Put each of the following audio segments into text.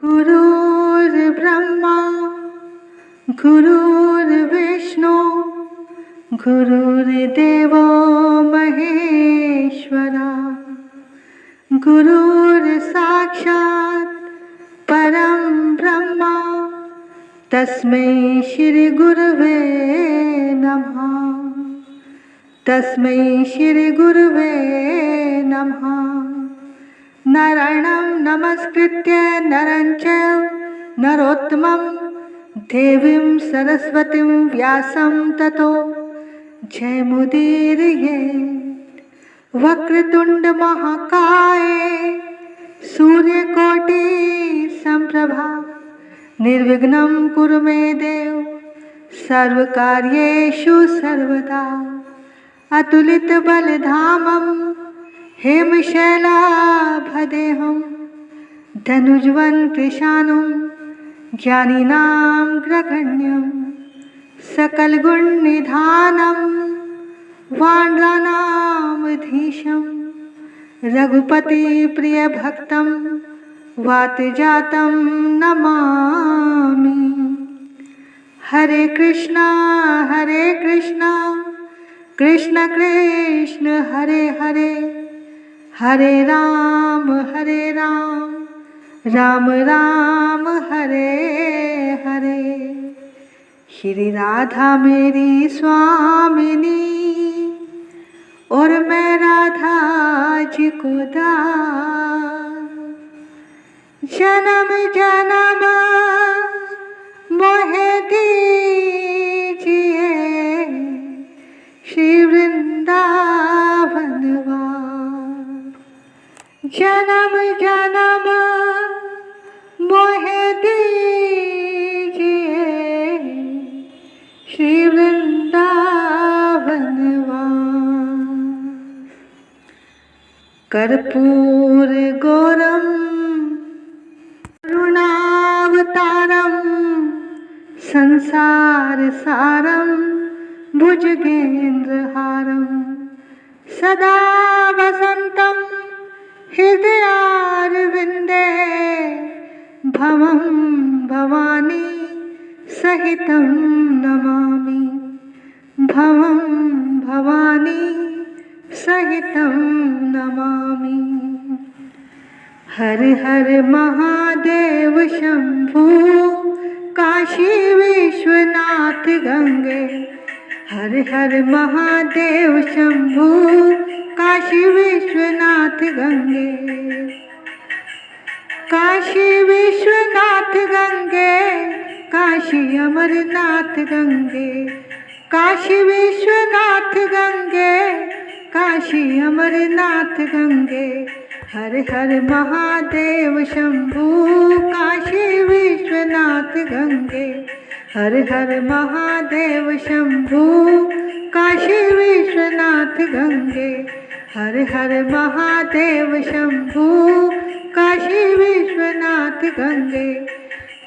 गुरुर्ब्रह्मा गुरुर्विष्णु गुरुर्देवो महेश्वरा गुरुर्साक्षात् परं ब्रह्मा तस्मै श्री गुरुवे नमः। तस्मै श्री गुरुवे नमः। नारायणं नमस्कृत्य नरं चैव नरोत्तमं देवीं सरस्वतीं व्यासं ततो जयमुदीरयेत्। वक्रतुंड महाकाय सूर्यकोटि संप्रभा निर्विघ्नं कुरु मे देव सर्वकार्येषु सर्वदा। अतुलित बलधामं हेमशैलाभदेहं धनुज्वं कृशानं ज्ञानिनां ग्रगण्यं सकलगुणनिधानं वानराणामधीशं रघुपतिप्रियभक्तं वातजातं नमामि। हरे कृष्णा कृष्ण कृष्ण हरे हरे हरे राम राम राम हरे हरे। श्री राधा मेरी स्वामिनी और मैं राधा जी को दास। जन्म जन्म मोहे दीजिए श्री वृंदावन वास। जन्म जन्म मोहे दीजिए श्री वृंदावन वास। कर्पूर गौरम करुणावतारम संसार सारम भुजगेन्द्रहारं सदा वसन्तं हृदयारविन्दे भवं भवानी सहितं नमामि। भवं भवानी सहितं नमामि। हर हर महादेव शंभु काशी विश्वनाथ गंगे। हर हर महादेव शंभु काशी विश्वनाथ गंगे। काशी विश्वनाथ गंगे काशी अमरनाथ गंगे। काशी विश्वनाथ गंगे काशी अमरनाथ गंगे। हर हर महादेव शंभु काशी विश्वनाथ गंगे। हर हर महादेव शंभु काशी विश्वनाथ गंगे। हर हर महादेव शंभु काशी विश्वनाथ गंगे।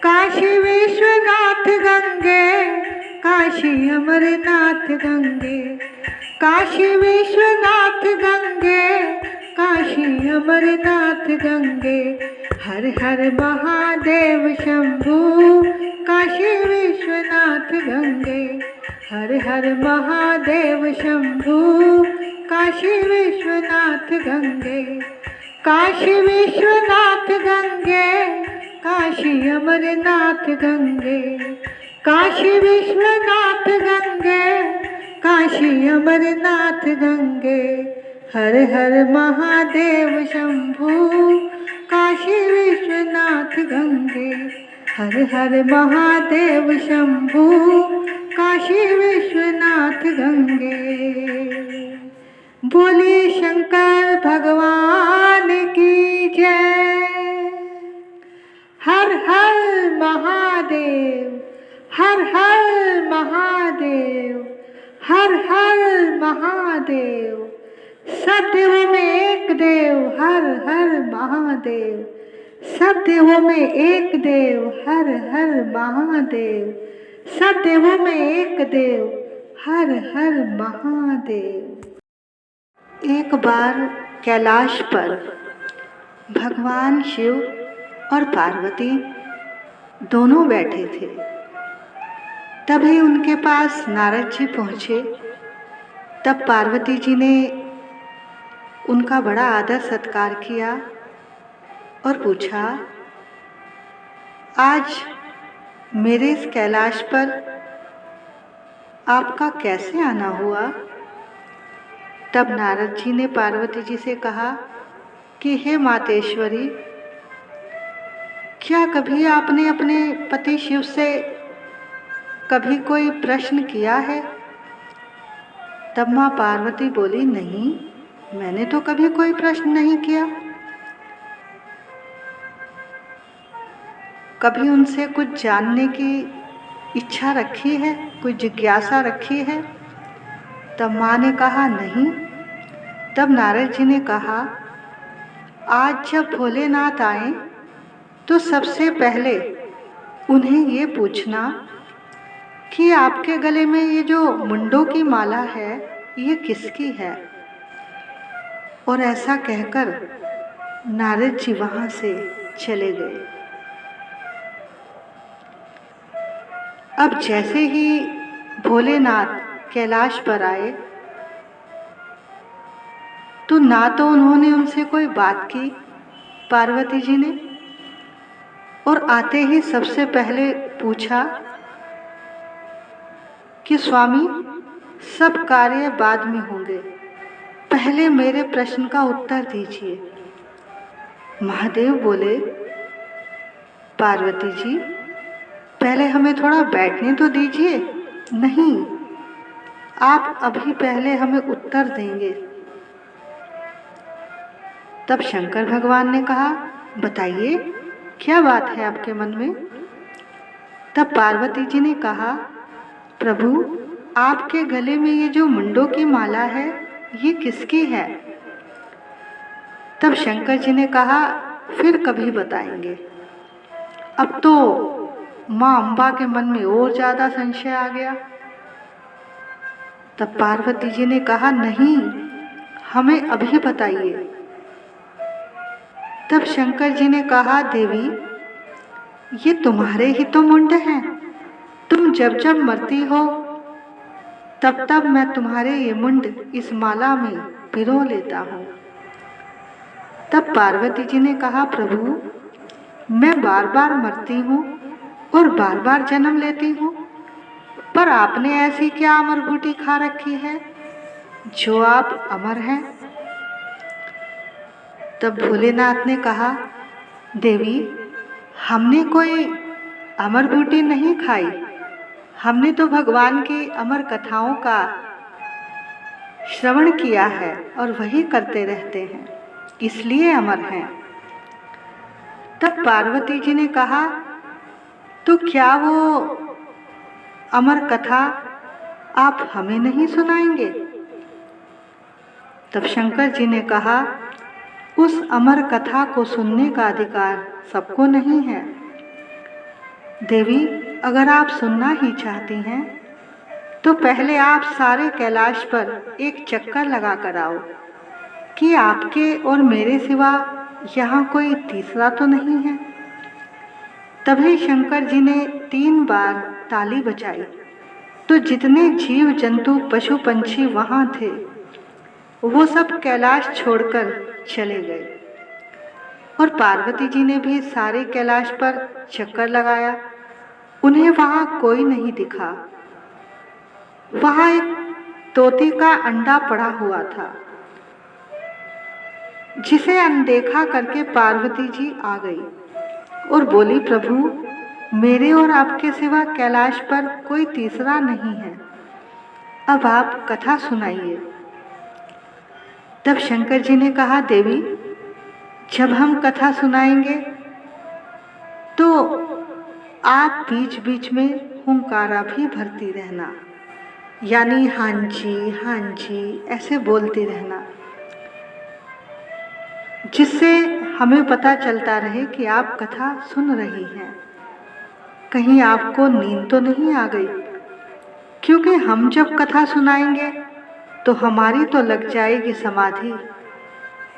काशी विश्वनाथ गंगे काशी अमरनाथ गंगे। काशी विश्वनाथ गंगे काशी अमरनाथ गंगे। हर हर महादेव शंभु काशी विश्वनाथ गंगे। हर हर महादेव शंभु काशी विश्वनाथ गंगे। काशी विश्वनाथ गंगे काशी अमरनाथ गंगे। काशी विश्वनाथ गंगे काशी अमरनाथ गंगे। हर हर महादेव शंभु काशी विश्वनाथ गंगे। हर हर महादेव शंभु काशी विश्वनाथ गंगे। बोले शंकर भगवान की जय। हर हर महादेव हर हर महादेव हर हर महादेव। सब देवों में एक देव हर हर महादेव। सब देवों में एक देव हर हर महादेव। सब देवों में एक देव हर हर महादेव। एक बार कैलाश पर भगवान शिव और पार्वती दोनों बैठे थे। तभी उनके पास नारद जी पहुँचे। तब पार्वती जी ने उनका बड़ा आदर सत्कार किया और पूछा, आज मेरे इस कैलाश पर आपका कैसे आना हुआ? तब नारद जी ने पार्वती जी से कहा कि हे मातेश्वरी, क्या कभी आपने अपने पति शिव से कभी कोई प्रश्न किया है? तब माँ पार्वती बोली, नहीं, मैंने तो कभी कोई प्रश्न नहीं किया। कभी उनसे कुछ जानने की इच्छा रखी है, कोई जिज्ञासा रखी है? तब माँ ने कहा, नहीं। तब नारद जी ने कहा, आज जब भोलेनाथ आए तो सबसे पहले उन्हें ये पूछना कि आपके गले में ये जो मुंडों की माला है ये किसकी है? और ऐसा कहकर नारद जी वहाँ से चले गए। अब जैसे ही भोलेनाथ कैलाश पर आए तो ना तो उन्होंने उनसे कोई बात की पार्वती जी ने, और आते ही सबसे पहले पूछा कि स्वामी, सब कार्य बाद में होंगे, पहले मेरे प्रश्न का उत्तर दीजिए। महादेव बोले, पार्वती जी, पहले हमें थोड़ा बैठने तो दीजिए। नहीं, आप अभी पहले हमें उत्तर देंगे। तब शंकर भगवान ने कहा, बताइए क्या बात है आपके मन में? तब पार्वती जी ने कहा, प्रभु, आपके गले में ये जो मुंडों की माला है ये किसकी है? तब शंकर जी ने कहा, फिर कभी बताएंगे। अब तो माँ अम्बा के मन में और ज़्यादा संशय आ गया। तब पार्वती जी ने कहा, नहीं, हमें अभी बताइए। तब शंकर जी ने कहा, देवी, ये तुम्हारे ही तो मुंड हैं। तुम जब जब मरती हो तब तब मैं तुम्हारे ये मुंड इस माला में पिरो लेता हूँ। तब पार्वती जी ने कहा, प्रभु, मैं बार बार मरती हूँ और बार बार जन्म लेती हूँ, पर आपने ऐसी क्या अमर बूटी खा रखी है जो आप अमर हैं? तब भोलेनाथ ने कहा, देवी, हमने कोई अमर बूटी नहीं खाई, हमने तो भगवान की अमर कथाओं का श्रवण किया है और वही करते रहते हैं, इसलिए अमर हैं। तब पार्वती जी ने कहा, तो क्या वो अमर कथा आप हमें नहीं सुनाएंगे? तब शंकर जी ने कहा, उस अमर कथा को सुनने का अधिकार सबको नहीं है। देवी, अगर आप सुनना ही चाहती हैं तो पहले आप सारे कैलाश पर एक चक्कर लगा कर आओ कि आपके और मेरे सिवा यहाँ कोई तीसरा तो नहीं है। तभी शंकर जी ने 3 बार ताली बजाई तो जितने जीव जंतु पशु पंछी वहाँ थे वो सब कैलाश छोड़कर चले गए। और पार्वती जी ने भी सारे कैलाश पर चक्कर लगाया, उन्हें वहाँ कोई नहीं दिखा। वहाँ एक तोते का अंडा पड़ा हुआ था जिसे अनदेखा करके पार्वती जी आ गई और बोली, प्रभु, मेरे और आपके सिवा कैलाश पर कोई तीसरा नहीं है, अब आप कथा सुनाइए। तब शंकर जी ने कहा, देवी, जब हम कथा सुनाएंगे तो आप बीच बीच में हुंकारा भी भरती रहना, यानी हाँ जी हाँ जी ऐसे बोलती रहना, जिससे हमें पता चलता रहे कि आप कथा सुन रही हैं। कहीं आपको नींद तो नहीं आ गई? क्योंकि हम जब कथा सुनाएंगे तो हमारी तो लग जाएगी समाधि,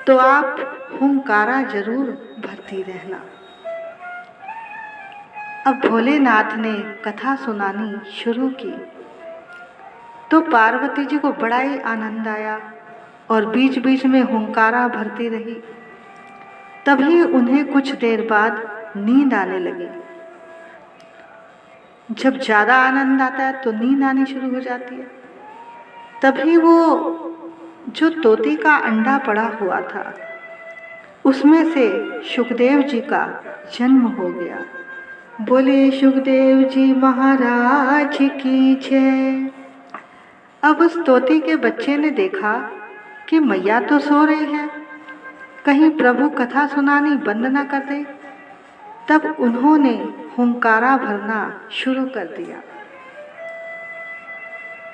तो आप हुंकारा जरूर भरती रहना। अब भोलेनाथ ने कथा सुनानी शुरू की तो पार्वती जी को बड़ा ही आनंद आया और बीच बीच में हुंकारा भरती रही। तभी उन्हें कुछ देर बाद नींद आने लगी। जब ज़्यादा आनंद आता है तो नींद आनी शुरू हो जाती है। तभी वो जो तोते का अंडा पड़ा हुआ था उसमें से सुखदेव जी का जन्म हो गया। बोले सुखदेव जी महाराज की जय। अब उस तोते के बच्चे ने देखा कि मैया तो सो रही है, कहीं प्रभु कथा सुनानी बंद ना कर दे। तब उन्होंने हुंकारा भरना शुरू कर दिया।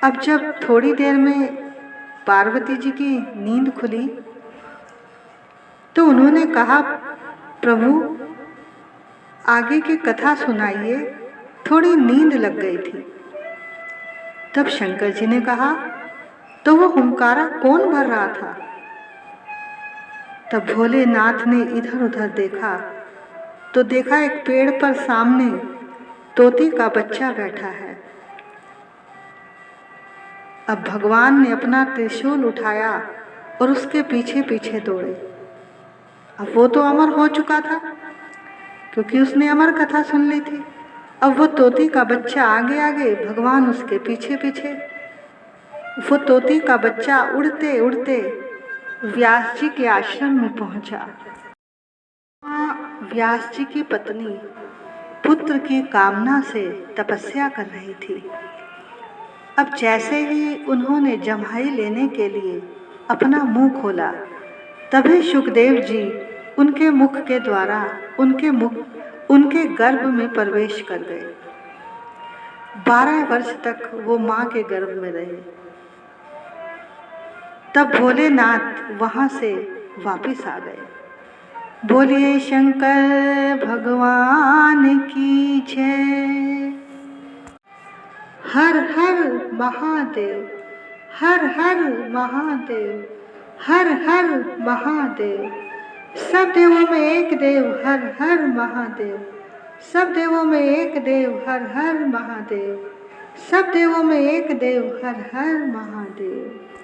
अब जब थोड़ी देर में पार्वती जी की नींद खुली तो उन्होंने कहा, प्रभु आगे की कथा सुनाइए, थोड़ी नींद लग गई थी। तब शंकर जी ने कहा, तो वो हुंकारा कौन भर रहा था? तब भोलेनाथ ने इधर उधर देखा तो देखा एक पेड़ पर सामने तोते का बच्चा बैठा है। अब भगवान ने अपना त्रिशूल उठाया और उसके पीछे पीछे दौड़े। अब वो तो अमर हो चुका था क्योंकि उसने अमर कथा सुन ली थी। अब वो तोते का बच्चा आगे आगे, भगवान उसके पीछे पीछे। वो तोते का बच्चा उड़ते उड़ते व्यास जी के आश्रम में पहुंचा। व्यास जी की पत्नी पुत्र की कामना से तपस्या कर रही थी। अब जैसे ही उन्होंने जम्हाई लेने के लिए अपना मुंह खोला तभी सुखदेव जी उनके मुख के द्वारा उनके गर्भ में प्रवेश कर गए। 12 वर्ष तक वो माँ के गर्भ में रहे। तब भोलेनाथ वहाँ से वापिस आ गए। बोलिए शंकर भगवान की जय। हर हर महादेव, हर हर महादेव, हर हर महादेव। सब देवों में एक देव, हर हर महादेव। सब देवों में एक देव, हर हर महादेव। सब देवों में एक देव, हर हर महादेव।